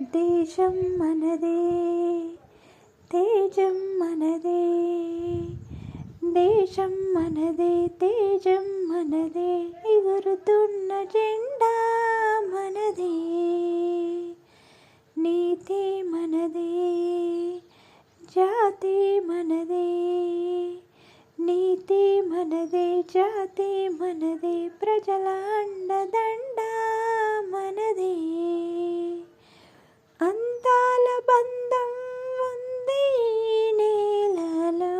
దేశం మనదే, తేజం మనదే. దేశం మనదే, తేజం మనదే. ఎగురుతున్న జెండా మనదే. నీతి మనదే, జాతి మనదే. నీతి మనదే, జాతి మనదే. ప్రజల అండదండ మనదే. అందాల బంధం ఉంది నేలలో,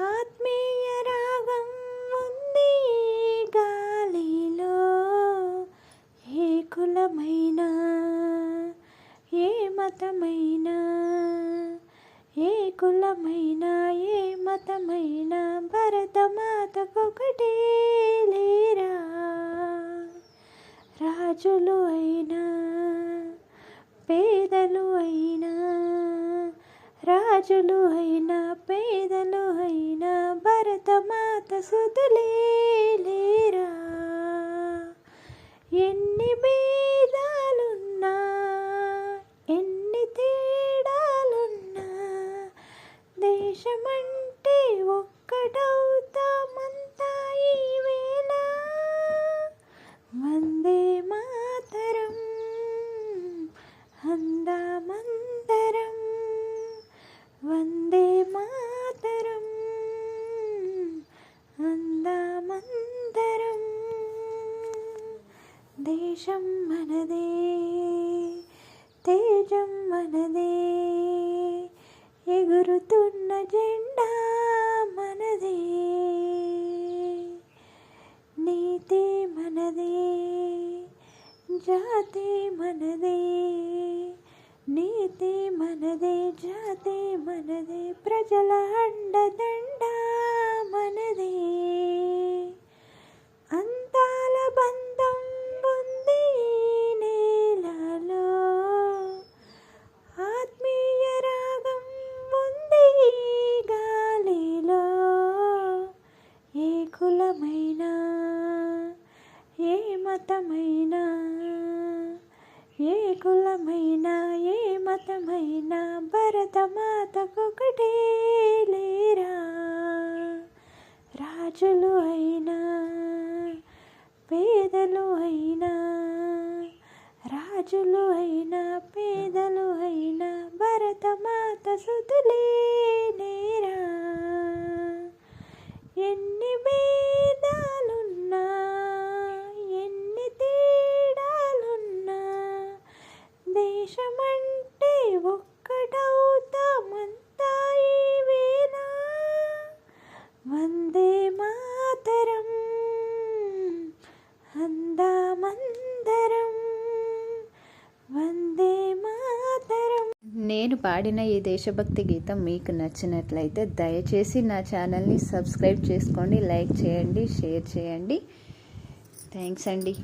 ఆత్మీయ రాగం ఉంది గాలిలో. ఏ కులమైనా, ఏ మతమైనా, ఏ కులమైనా, ఏ మతమైనా భరతమాతకొకటే లేరా. రాజులు అయినా, పేదలు అయినా, రాజులు అయినా, పేదలు అయినా భరతమాత సుతులే లేరా. ఎన్ని భేదాలున్నా, ఎన్ని తేడాలున్నా, దేశమంటే ఒక్కటవుతామంతా ఈవేళ. వందే మాతరం అందామందరం, వందే మాతరం అందామందరం. దేశం మనదే, తేజం మనదే. ఎగురుతున్న జెండా మనదే. నీతి మనదే, జాతి మనదే. నీతి మనదే, జాతి మనదే. ప్రజల అండదండ మనదే. అందాల బంధం ఉంది నేలలో, ఆత్మీయ రాగం ఉంది గాలిలో. ఏ కులమైనా, ఏ మతమైనా, ఏ కులమైనా, ఏ మతమైనా భరతమాతకొకటే లేరా. రాజులు అయినా, పేదలు అయినా, రాజులు అయినా, పేదలు అయినా భరతమాత సుతులే లేరా. ఎన్ని భేదాలున్నా, ఎన్ని తేడాలున్నా, దేశమంటే ఒక్కటవుతామంతా ఈవేళ. వందే మాతరం అందామందరం, వందే మాతరం. నేను పాడిన ఈ దేశభక్తి గీతం మీకు నచ్చినట్లయితే దయచేసి నా ఛానల్ని సబ్స్క్రైబ్ చేసుకోండి, లైక్ చేయండి, షేర్ చేయండి. థ్యాంక్స్ అండి.